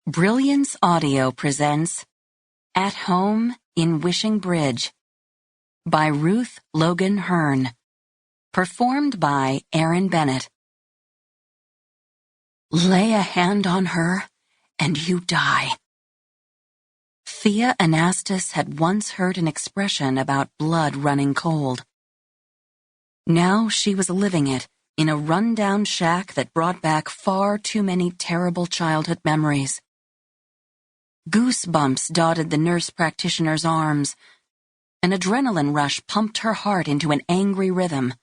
Brilliance Audio presents At Home in Wishing Bridge by Ruth Logan Herne. Performed by Erin Bennett. Lay a hand on her, and you die. Thea Anastas had once heard an expression about blood running cold. Now she was living it in a run-down shack that brought back far too many terrible childhood memories. Goosebumps dotted the nurse practitioner's arms. An adrenaline rush pumped her heart into an angry rhythm.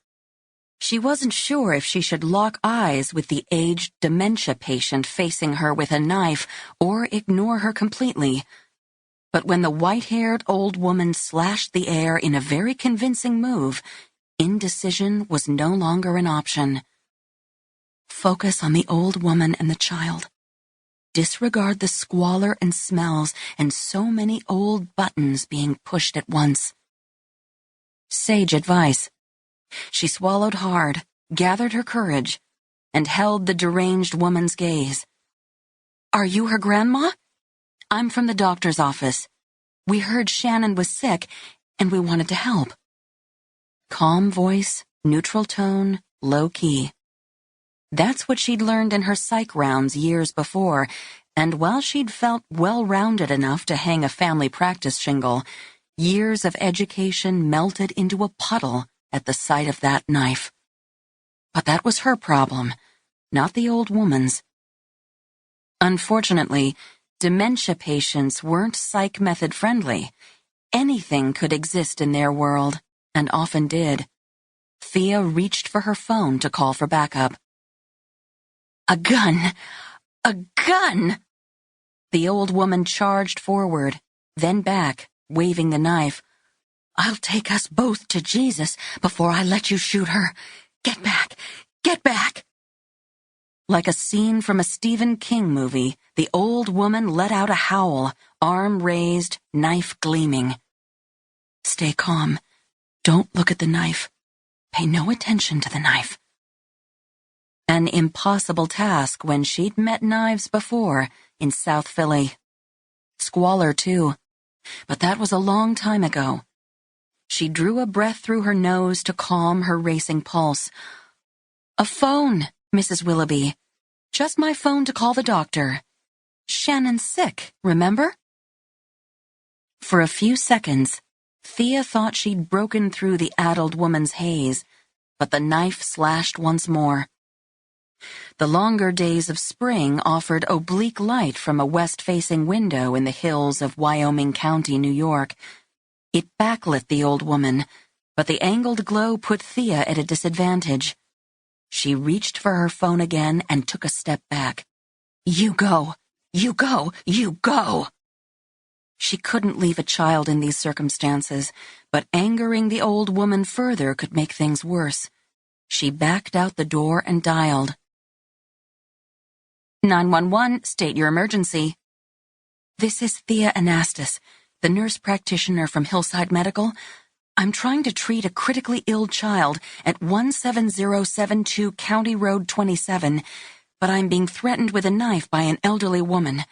She wasn't sure if she should lock eyes with the aged dementia patient facing her with a knife or ignore her completely. But when the white-haired old woman slashed the air in a very convincing move, indecision was no longer an option. Focus on the old woman and the child. Disregard the squalor and smells and so many old buttons being pushed at once. Sage advice. She swallowed hard, gathered her courage, and held the deranged woman's gaze. "Are you her grandma? I'm from the doctor's office. We heard Shannon was sick, and we wanted to help." Calm voice, neutral tone, low key. That's what she'd learned in her psych rounds years before, and while she'd felt well-rounded enough to hang a family practice shingle, years of education melted into a puddle at the sight of that knife. But that was her problem, not the old woman's. Unfortunately, dementia patients weren't psych method friendly. Anything could exist in their world, and often did. Thea reached for her phone to call for backup. "A gun! A gun!" The old woman charged forward, then back, waving the knife. "I'll take us both to Jesus before I let you shoot her. Get back! Get back!" Like a scene from a Stephen King movie, the old woman let out a howl, arm raised, knife gleaming. "Stay calm. Don't look at the knife. Pay no attention to the knife." An impossible task when she'd met knives before in South Philly. Squalor, too. But that was a long time ago. She drew a breath through her nose to calm her racing pulse. "A phone, Mrs. Willoughby. Just my phone to call the doctor. Shannon's sick, remember?" For a few seconds, Thea thought she'd broken through the addled woman's haze, but the knife slashed once more. The longer days of spring offered oblique light from a west-facing window in the hills of Wyoming County, New York. It backlit the old woman, but the angled glow put Thea at a disadvantage. She reached for her phone again and took a step back. "You go! You go! You go!" She couldn't leave a child in these circumstances, but angering the old woman further could make things worse. She backed out the door and dialed. 911, state your emergency. "This is Thea Anastas, the nurse practitioner from Hillside Medical. I'm trying to treat a critically ill child at 17072 County Road 27, but I'm being threatened with a knife by an elderly woman.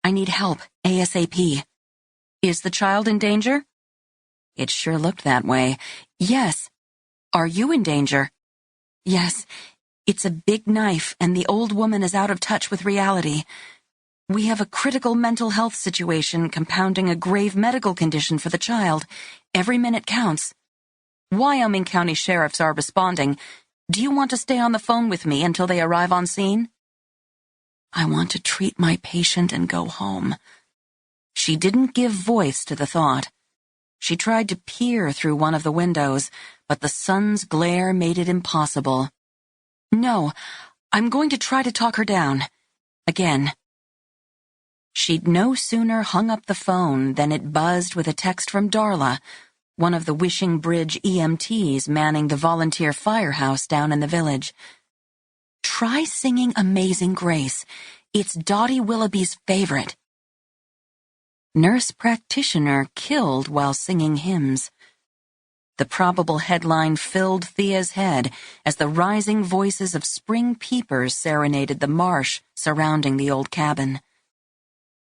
I need help, ASAP. Is the child in danger?" It sure looked that way. "Yes. Are you in danger?" "Yes. It's a big knife, and the old woman is out of touch with reality. We have a critical mental health situation compounding a grave medical condition for the child. Every minute counts. Wyoming County sheriffs are responding. Do you want to stay on the phone with me until they arrive on scene?" "I want to treat my patient and go home." She didn't give voice to the thought. She tried to peer through one of the windows, but the sun's glare made it impossible. "No, I'm going to try to talk her down. Again." She'd no sooner hung up the phone than it buzzed with a text from Darla, one of the Wishing Bridge EMTs manning the volunteer firehouse down in the village. "Try singing Amazing Grace. It's Dottie Willoughby's favorite." Nurse practitioner killed while singing hymns. The probable headline filled Thea's head as the rising voices of spring peepers serenaded the marsh surrounding the old cabin.